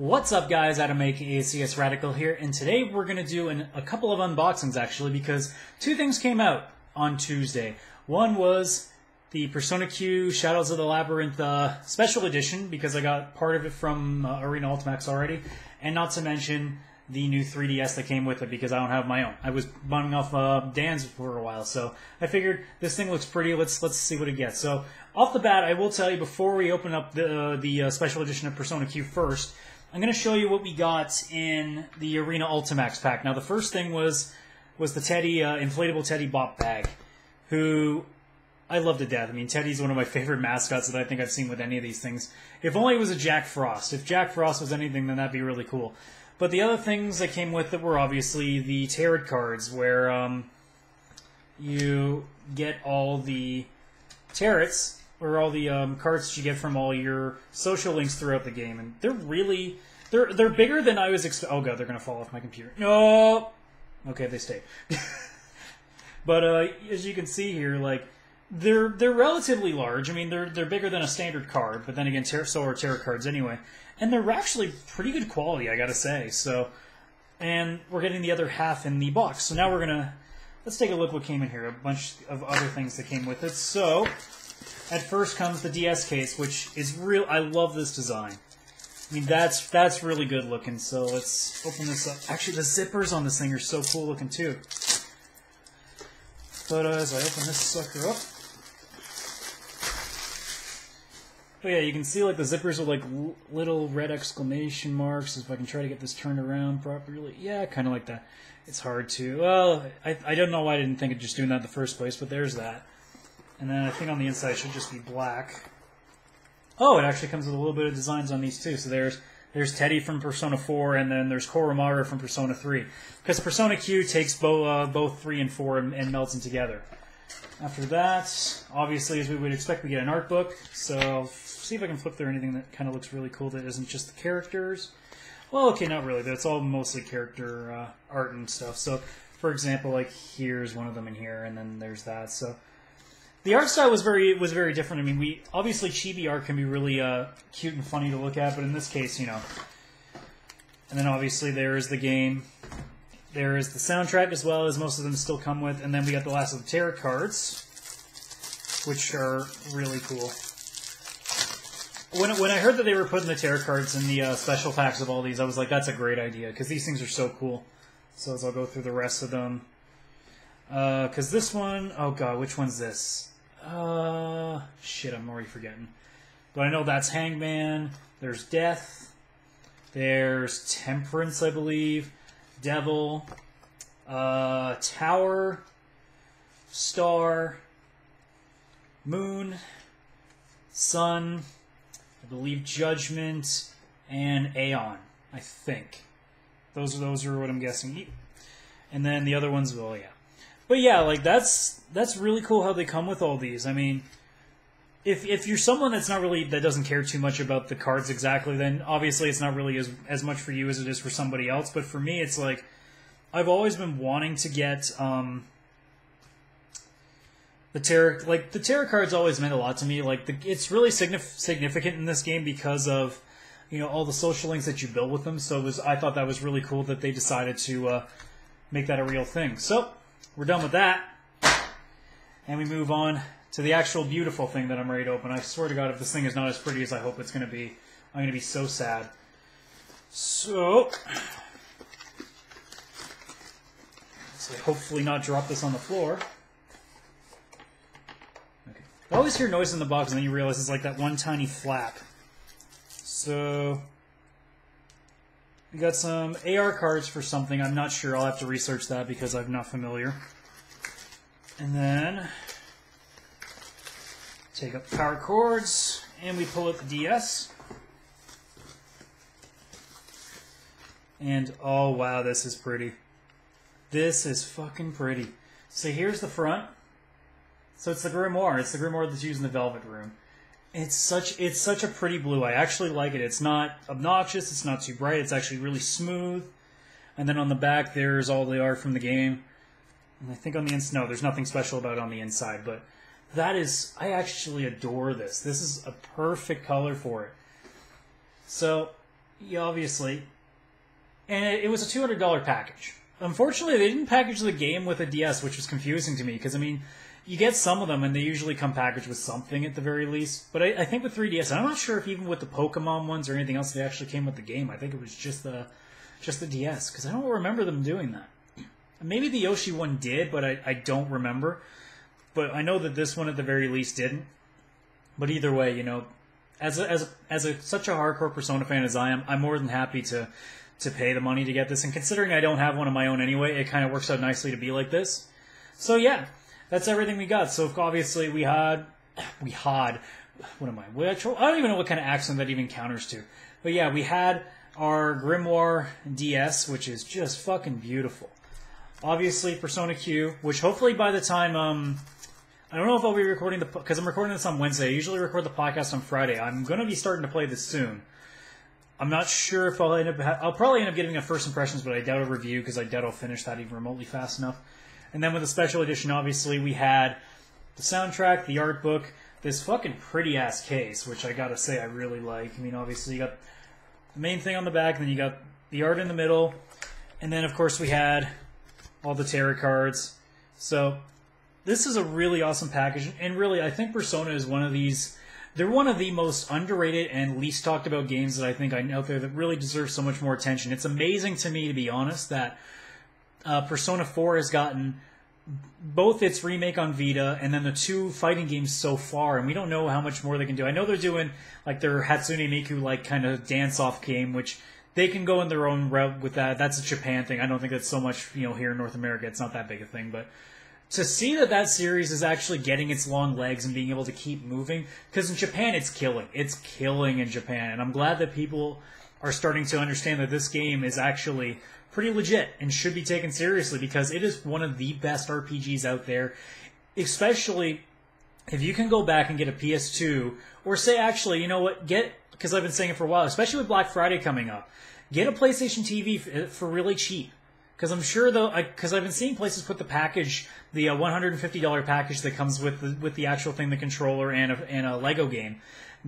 What's up, guys? Adam aka CS Radical here, and today we're going to do a couple of unboxings, actually, because two things came out on Tuesday. One was the Persona Q Shadows of the Labyrinth Special Edition, because I got part of it from Arena Ultimax already, and not to mention the new 3DS that came with it, because I don't have my own. I was bunning off Dan's for a while, so I figured this thing looks pretty. Let's see what it gets. So off the bat, I will tell you before we open up the Special Edition of Persona Q first, I'm going to show you what we got in the Arena Ultimax pack. Now, the first thing was the Teddy, inflatable Teddy Bop bag, who I love to death. I mean, Teddy's one of my favorite mascots that I think I've seen with any of these things. If only it was a Jack Frost. If Jack Frost was anything, then that'd be really cool. But the other things that came with it were obviously the tarot cards, where you get all the tarots, or all the cards that you get from all your social links throughout the game, and they're really they're bigger than I was expecting. Oh god, they're gonna fall off my computer. No, okay, they stayed. But as you can see here, like they're relatively large. I mean, they're bigger than a standard card, but then again, so are tarot cards anyway, and they're actually pretty good quality, I gotta say. So, and we're getting the other half in the box. So now let's take a look what came in here. A bunch of other things that came with it. So, at first comes the DS case, which is real. I love this design. I mean, that's really good looking. So let's open this up. Actually, the zippers on this thing are so cool looking too. But as I open this sucker up, oh yeah, you can see like the zippers are like little red exclamation marks. If I can try to get this turned around properly, yeah, kind of like that. It's hard to. Well, I don't know why I didn't think of just doing that in the first place, but there's that. And then I think on the inside it should just be black. Oh, it actually comes with a little bit of designs on these too. So there's Teddy from Persona 4, and then there's Koromaru from Persona 3. Because Persona Q takes both 3 and 4 and melts them together. After that, obviously, as we would expect, we get an art book. So I'll see if I can flip through anything that kind of looks really cool that isn't just the characters. Well, okay, not really. It's all mostly character art and stuff. So, for example, like here's one of them in here, and then there's that. So the art style was very different. I mean, obviously chibi art can be really cute and funny to look at, but in this case, you know. And then obviously there is the game, there is the soundtrack as well, as most of them still come with, and then we got the last of the tarot cards, which are really cool. When I heard that they were putting the tarot cards in the special packs of all these, I was like, that's a great idea, because these things are so cool. So as I'll go through the rest of them. Because this one, oh god, which one's this? Shit, I'm already forgetting. But I know that's Hangman, there's Death, there's Temperance, I believe, Devil, Tower, Star, Moon, Sun, I believe Judgment, and Aeon, I think. Those are what I'm guessing. And then the other ones, well, yeah. But yeah, like that's really cool how they come with all these. I mean, if you're someone that doesn't care too much about the cards exactly, then obviously it's not really as much for you as it is for somebody else. But for me, it's like I've always been wanting to get the tarot cards always meant a lot to me. Like it's really significant in this game because of, you know, all the social links that you build with them. So I thought that was really cool that they decided to make that a real thing. So we're done with that, and we move on to the actual beautiful thing that I'm ready to open. I swear to God, if this thing is not as pretty as I hope it's going to be, I'm going to be so sad. So, let's hopefully not drop this on the floor. Okay. I always hear noise in the box, and then you realize it's like that one tiny flap. So we got some AR cards for something. I'm not sure. I'll have to research that because I'm not familiar. And then take up power cords, and we pull out the DS. And oh wow, this is pretty. This is fucking pretty. So here's the front. So it's the grimoire. It's the grimoire that's used in the Velvet Room. It's such a pretty blue. I actually like it. It's not obnoxious. It's not too bright. It's actually really smooth. And then on the back, there's all the art from the game. And I think on the inside, no, there's nothing special about it on the inside. But that is, I actually adore this. This is a perfect color for it. So yeah, obviously. And it was a $200 package. Unfortunately, they didn't package the game with a DS, which was confusing to me, because, I mean, you get some of them, and they usually come packaged with something at the very least. But I think with 3DS, and I'm not sure if even with the Pokemon ones or anything else, they actually came with the game. I think it was just the DS, because I don't remember them doing that. Maybe the Yoshi one did, but I don't remember. But I know that this one at the very least didn't. But either way, you know, as such a hardcore Persona fan as I am, I'm more than happy to pay the money to get this. And considering I don't have one of my own anyway, it kind of works out nicely to be like this. So yeah, that's everything we got. So obviously we had, what am I? I don't even know what kind of accent that even counters to. But yeah, we had our Grimoire DS, which is just fucking beautiful. Obviously Persona Q, which hopefully by the time, I don't know if I'll be recording because I'm recording this on Wednesday. I usually record the podcast on Friday. I'm going to be starting to play this soon. I'm not sure if I'll end up... I'll probably end up getting a first impressions, but I doubt a review because I doubt I'll finish that even remotely fast enough. And then with the special edition, obviously, we had the soundtrack, the art book, this fucking pretty-ass case, which I gotta say I really like. I mean, obviously, you got the main thing on the back, then you got the art in the middle, and then, of course, we had all the tarot cards. So, this is a really awesome package, and really, I think Persona is one of these... They're one of the most underrated and least talked about games that I think I know out there that really deserve so much more attention. It's amazing to me, to be honest, that Persona 4 has gotten both its remake on Vita and then the 2 fighting games so far, and we don't know how much more they can do. I know they're doing like their Hatsune Miku like kind of dance-off game, which they can go in their own route with that. That's a Japan thing. I don't think that's so much, you know, here in North America. It's not that big a thing, but to see that series is actually getting its long legs and being able to keep moving, because in Japan it's killing. It's killing in Japan, and I'm glad that people are starting to understand that this game is actually pretty legit and should be taken seriously, because it is one of the best RPGs out there, especially if you can go back and get a PS2, or say actually, you know what, because I've been saying it for a while, especially with Black Friday coming up, get a PlayStation TV for really cheap. Because I'm sure, though, because I've been seeing places put the package, the $150 package that comes with the actual thing, the controller and a Lego game.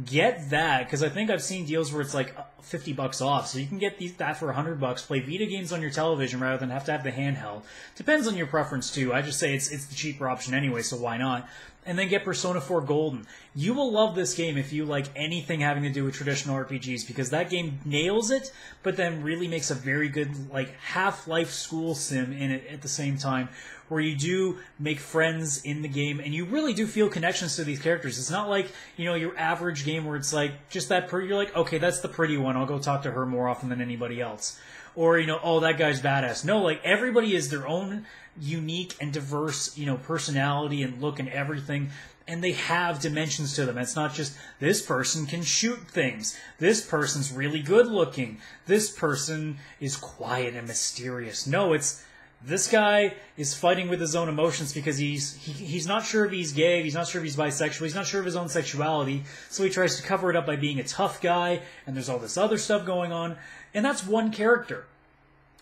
Get that, because I think I've seen deals where it's like $50 off, so you can get that for $100. Play Vita games on your television rather than have to have the handheld. Depends on your preference too. I just say it's the cheaper option anyway, so why not? And then get Persona 4 Golden. You will love this game if you like anything having to do with traditional RPGs, because that game nails it, but then really makes a very good like Half-Life school sim in it at the same time, where you do make friends in the game, and you really do feel connections to these characters. It's not like, you know, your average game where it's like, just that you're like, okay, that's the pretty one, I'll go talk to her more often than anybody else. Or, you know, oh, that guy's badass. No, like, everybody is their own unique and diverse, you know, personality and look and everything, and they have dimensions to them. It's not just, this person can shoot things, this person's really good looking, this person is quiet and mysterious. No, it's, this guy is fighting with his own emotions because he's not sure if he's gay, he's not sure if he's bisexual, he's not sure of his own sexuality, so he tries to cover it up by being a tough guy, and there's all this other stuff going on, and that's one character.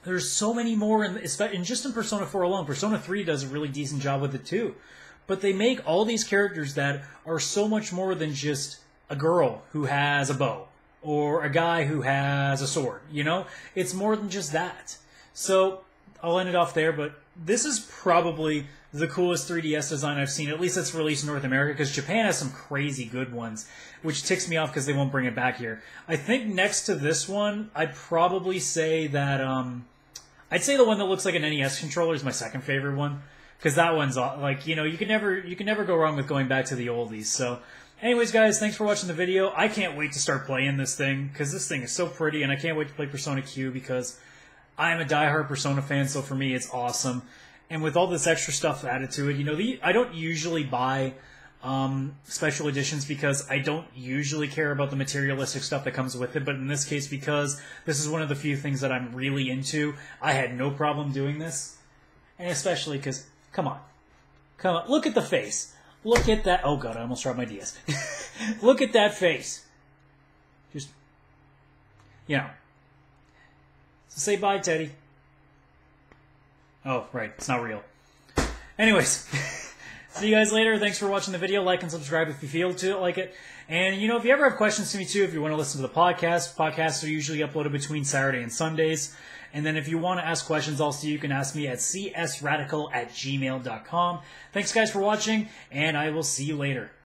There's so many more, and just in Persona 4 alone. Persona 3 does a really decent job with it too. But they make all these characters that are so much more than just a girl who has a bow, or a guy who has a sword, you know? It's more than just that. So, I'll end it off there, but this is probably the coolest 3DS design I've seen, at least that's released in North America, because Japan has some crazy good ones, which ticks me off because they won't bring it back here. I think next to this one, I'd probably say that, I'd say the one that looks like an NES controller is my second favorite one, because that one's, like, you know, you can never go wrong with going back to the oldies. So, anyways, guys, thanks for watching the video. I can't wait to start playing this thing, because this thing is so pretty, and I can't wait to play Persona Q, because I'm a diehard Persona fan, so for me, it's awesome. And with all this extra stuff added to it, you know, I don't usually buy special editions because I don't usually care about the materialistic stuff that comes with it, but in this case, because this is one of the few things that I'm really into, I had no problem doing this. And especially because, come on, look at the face. Look at that. Oh god, I almost dropped my DS. Look at that face. Just, you know. So say bye, Teddy. Oh, right, it's not real. Anyways, See you guys later. Thanks for watching the video. Like and subscribe if you feel to like it. And, you know, if you ever have questions to me, too, if you want to listen to the podcast, podcasts are usually uploaded between Saturday and Sundays. And then if you want to ask questions also, you can ask me at csradical@gmail.com. Thanks, guys, for watching, and I will see you later.